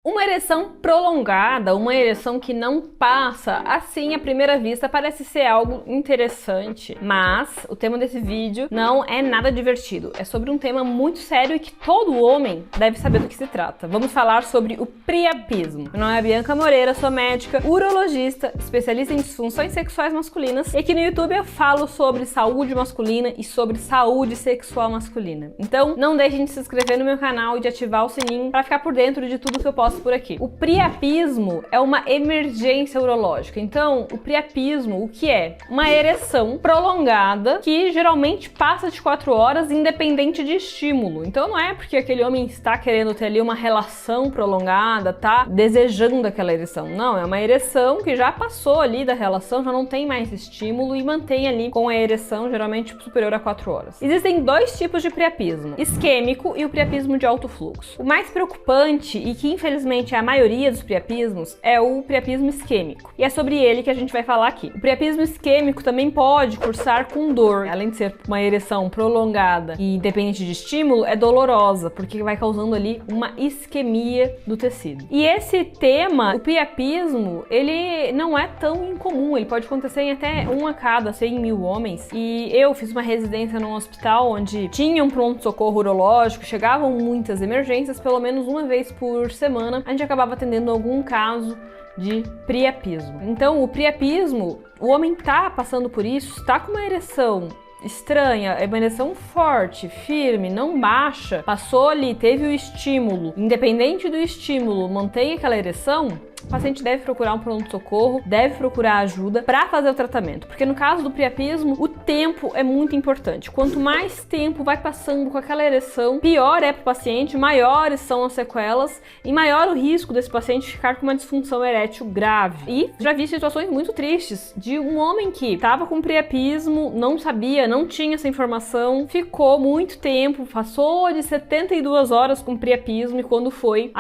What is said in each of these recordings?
Uma ereção prolongada, uma ereção que não passa, assim à primeira vista parece ser algo interessante, mas o tema desse vídeo não é nada divertido. É sobre um tema muito sério e que todo homem deve saber do que se trata. Vamos falar sobre o priapismo. Meu nome é Bianca Moreira, sou médica, urologista, especialista em disfunções sexuais masculinas, e aqui no YouTube eu falo sobre saúde masculina e sobre saúde sexual masculina. Então não deixem de se inscrever no meu canal e de ativar o sininho para ficar por dentro de tudo que eu posto por aqui. O priapismo é uma emergência urológica. Então, o priapismo, o que é? Uma ereção prolongada que geralmente passa de 4 horas independente de estímulo. Então não é porque aquele homem está querendo ter ali uma relação prolongada, tá desejando aquela ereção. Não, é uma ereção que já passou ali da relação, já não tem mais estímulo e mantém ali com a ereção geralmente superior a 4 horas. Existem dois tipos de priapismo, isquêmico e o priapismo de alto fluxo. O mais preocupante e que infelizmente é a maioria dos priapismos é o priapismo isquêmico. E é sobre ele que a gente vai falar aqui. O priapismo isquêmico também pode cursar com dor. Além de ser uma ereção prolongada e independente de estímulo, é dolorosa, porque vai causando ali uma isquemia do tecido. E esse tema, o priapismo, ele não é tão incomum. Ele pode acontecer em até 1 a cada 100 mil homens. E eu fiz uma residência num hospital onde tinha um pronto-socorro urológico, chegavam muitas emergências, pelo menos uma vez por semana, a gente acabava atendendo algum caso de priapismo. Então, o priapismo, o homem tá passando por isso, tá com uma ereção estranha, é uma ereção forte, firme, não baixa, passou ali, teve o estímulo, independente do estímulo, mantém aquela ereção, o paciente deve procurar um pronto-socorro, deve procurar ajuda para fazer o tratamento, porque no caso do priapismo, o tempo é muito importante. Quanto mais tempo vai passando com aquela ereção, pior é para o paciente, maiores são as sequelas e maior o risco desse paciente ficar com uma disfunção erétil grave. E já vi situações muito tristes de um homem que estava com priapismo, não sabia, não tinha essa informação, ficou muito tempo, passou de 72 horas com priapismo, e quando foi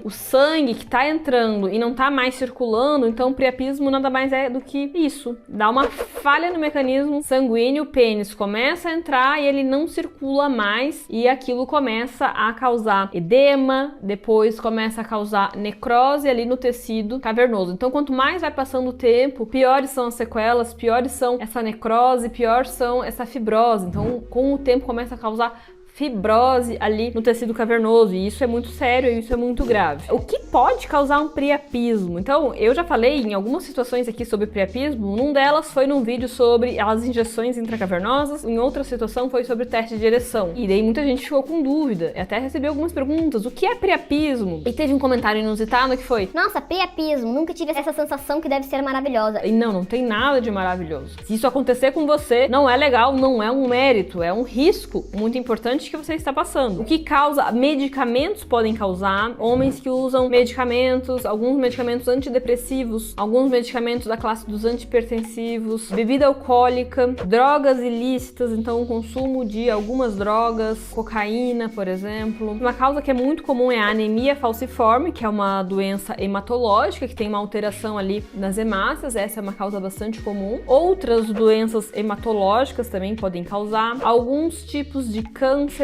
o sangue que está entrando e não tá mais circulando, então o priapismo nada mais é do que isso. Dá uma falha no mecanismo sanguíneo, o pênis começa a entrar e ele não circula mais, e aquilo começa a causar edema, depois começa a causar necrose ali no tecido cavernoso. Então quanto mais vai passando o tempo, piores são as sequelas, piores são essa necrose, pior são essa fibrose. Então com o tempo começa a causar fibrose ali no tecido cavernoso, e isso é muito sério e isso é muito grave. O que pode causar um priapismo? Então, eu já falei em algumas situações aqui sobre priapismo, num delas foi num vídeo sobre as injeções intracavernosas, em outra situação foi sobre o teste de ereção, e daí muita gente ficou com dúvida, eu até recebi algumas perguntas, o que é priapismo? E teve um comentário inusitado que foi: nossa, priapismo, nunca tive essa sensação que deve ser maravilhosa. E não tem nada de maravilhoso. Se isso acontecer com você, não é legal, não é um mérito, é um risco muito importante que você está passando. O que causa? Medicamentos podem causar. Homens que usam medicamentos, alguns medicamentos antidepressivos, alguns medicamentos da classe dos antihipertensivos, bebida alcoólica, drogas ilícitas, então o consumo de algumas drogas, cocaína, por exemplo. Uma causa que é muito comum é a anemia falciforme, que é uma doença hematológica, que tem uma alteração ali nas hemácias, essa é uma causa bastante comum. Outras doenças hematológicas também podem causar. Alguns tipos de câncer.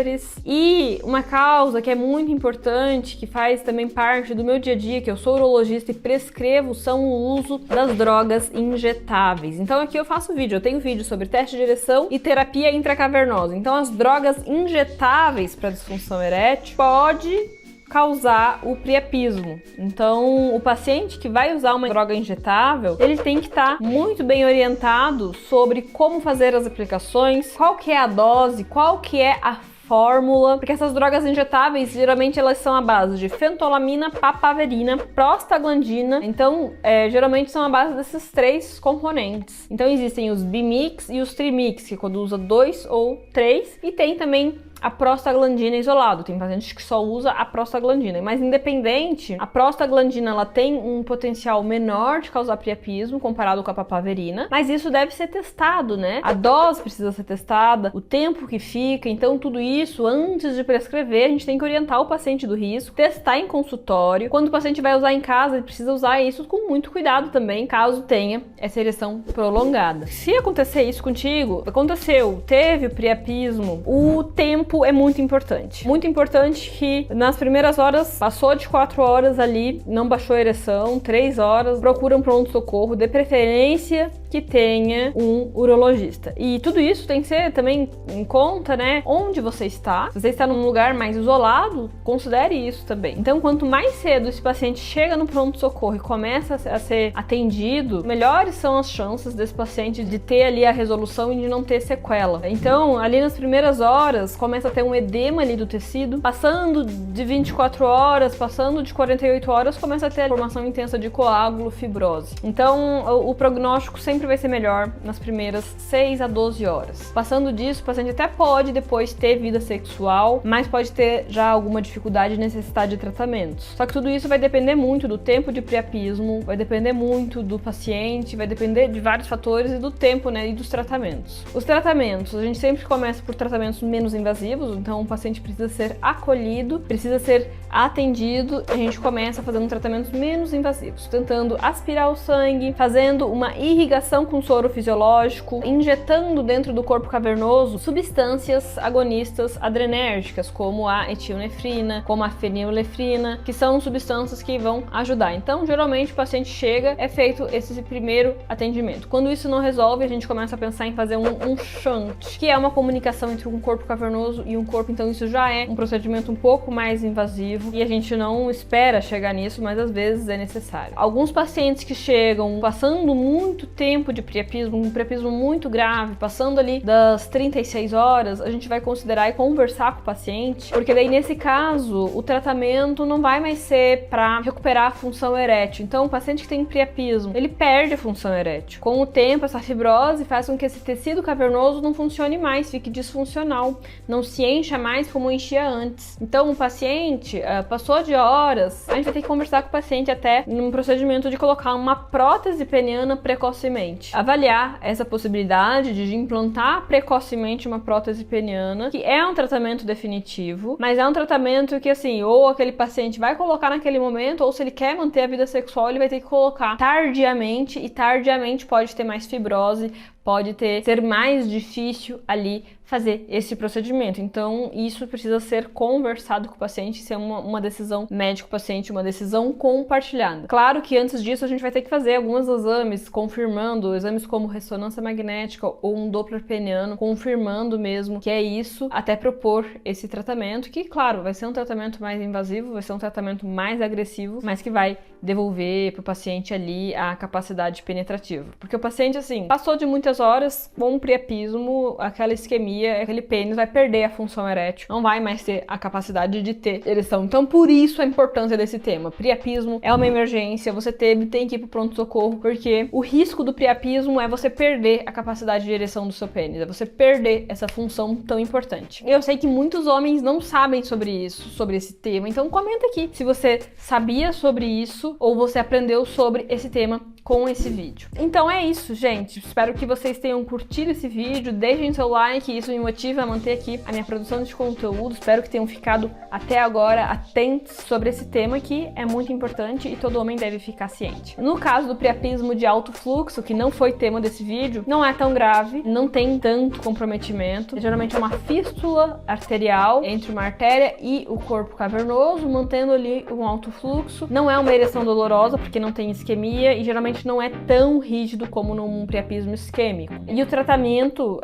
E uma causa que é muito importante, que faz também parte do meu dia a dia, que eu sou urologista e prescrevo, são o uso das drogas injetáveis. Então aqui eu faço vídeo, eu tenho vídeo sobre teste de ereção e terapia intracavernosa. Então as drogas injetáveis para disfunção erétil pode causar o priapismo. Então, o paciente que vai usar uma droga injetável, ele tem que estar muito bem orientado sobre como fazer as aplicações, qual que é a dose, qual que é a fórmula, porque essas drogas injetáveis, geralmente elas são à base de fentolamina, papaverina, prostaglandina, então geralmente são à base desses 3 componentes. Então existem os bimix e os trimix, que quando usa 2 ou 3, e tem também a prostaglandina isolado. Tem pacientes que só usa a prostaglandina, mas independente, a prostaglandina ela tem um potencial menor de causar priapismo comparado com a papaverina, mas isso deve ser testado, né? A dose precisa ser testada, o tempo que fica, então tudo isso, antes de prescrever, a gente tem que orientar o paciente do risco, testar em consultório. Quando o paciente vai usar em casa, ele precisa usar isso com muito cuidado também, caso tenha essa ereção prolongada. Se acontecer isso contigo, aconteceu, teve o priapismo, o tempo tempo é muito importante. Muito importante que nas primeiras horas, passou de 4 horas ali, não baixou a ereção, 3 horas, procura um pronto-socorro, de preferência que tenha um urologista. E tudo isso tem que ser também em conta, né, onde você está. Se você está num lugar mais isolado, considere isso também. Então, quanto mais cedo esse paciente chega no pronto-socorro e começa a ser atendido, melhores são as chances desse paciente de ter ali a resolução e de não ter sequela. Então, ali nas primeiras horas, começa a ter um edema ali do tecido, passando de 24 horas, passando de 48 horas, começa a ter a formação intensa de coágulo, fibrose. Então, o prognóstico sempre vai ser melhor nas primeiras 6 a 12 horas. Passando disso, o paciente até pode depois ter vida sexual, mas pode ter já alguma dificuldade e necessidade de tratamentos. Só que tudo isso vai depender muito do tempo de priapismo, vai depender muito do paciente, vai depender de vários fatores e do tempo, né, e dos tratamentos. Os tratamentos, a gente sempre começa por tratamentos menos invasivos, então o paciente precisa ser acolhido, precisa ser atendido, a gente começa fazendo tratamentos menos invasivos, tentando aspirar o sangue, fazendo uma irrigação com soro fisiológico, injetando dentro do corpo cavernoso substâncias agonistas adrenérgicas, como a etilnefrina, como a fenilefrina, que são substâncias que vão ajudar. Então, geralmente o paciente chega, é feito esse primeiro atendimento. Quando isso não resolve, a gente começa a pensar em fazer um shunt, que é uma comunicação entre um corpo cavernoso e um corpo, então isso já é um procedimento um pouco mais invasivo e a gente não espera chegar nisso, mas às vezes é necessário. Alguns pacientes que chegam passando muito tempo de priapismo, um priapismo muito grave, passando ali das 36 horas, a gente vai considerar e conversar com o paciente, porque daí nesse caso o tratamento não vai mais ser para recuperar a função erétil. Então o paciente que tem priapismo, ele perde a função erétil. Com o tempo, essa fibrose faz com que esse tecido cavernoso não funcione mais, fique disfuncional, não se encha mais como enchia antes. Então o paciente passou de horas, a gente vai ter que conversar com o paciente até num procedimento de colocar uma prótese peniana precocemente. Avaliar essa possibilidade de implantar precocemente uma prótese peniana, que é um tratamento definitivo, mas é um tratamento que, assim, ou aquele paciente vai colocar naquele momento, ou se ele quer manter a vida sexual, ele vai ter que colocar tardiamente, e tardiamente pode ter mais fibrose, pode ser mais difícil ali fazer esse procedimento. Então, isso precisa ser conversado com o paciente, ser uma decisão médico-paciente, uma decisão compartilhada. Claro que antes disso a gente vai ter que fazer alguns exames, confirmando, exames como ressonância magnética ou um Doppler peniano, confirmando mesmo que é isso, até propor esse tratamento, que, claro, vai ser um tratamento mais invasivo, vai ser um tratamento mais agressivo, mas que vai devolver para o paciente ali a capacidade penetrativa. Porque o paciente, assim, passou de muitas horas com priapismo, aquela isquemia, aquele pênis vai perder a função erétil, não vai mais ter a capacidade de ter ereção. Então, por isso a importância desse tema. Priapismo é uma emergência, você tem que ir pro pronto-socorro, porque o risco do priapismo é você perder a capacidade de ereção do seu pênis, é você perder essa função tão importante. Eu sei que muitos homens não sabem sobre isso, sobre esse tema, então comenta aqui se você sabia sobre isso ou você aprendeu sobre esse tema com esse vídeo. Então é isso, gente. Espero que vocês tenham curtido esse vídeo. Deixem seu like, isso me motiva a manter aqui a minha produção de conteúdo. Espero que tenham ficado até agora atentos sobre esse tema que é muito importante e todo homem deve ficar ciente. No caso do priapismo de alto fluxo, que não foi tema desse vídeo, não é tão grave, não tem tanto comprometimento. Geralmente é uma fístula arterial entre uma artéria e o corpo cavernoso, mantendo ali um alto fluxo. Não é uma ereção dolorosa, porque não tem isquemia e geralmente não é tão rígido como num priapismo isquêmico. E o tratamento,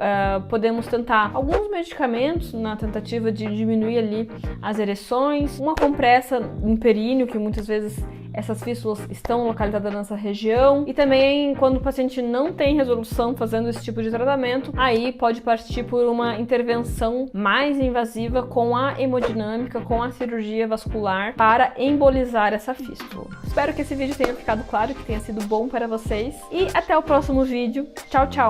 podemos tentar alguns medicamentos na tentativa de diminuir ali as ereções, uma compressa no períneo, que muitas vezes essas fístulas estão localizadas nessa região, e também quando o paciente não tem resolução fazendo esse tipo de tratamento, aí pode partir por uma intervenção mais invasiva com a hemodinâmica, com a cirurgia vascular para embolizar essa fístula. Espero que esse vídeo tenha ficado claro, que tenha sido bom para vocês, e até o próximo vídeo. Tchau, tchau!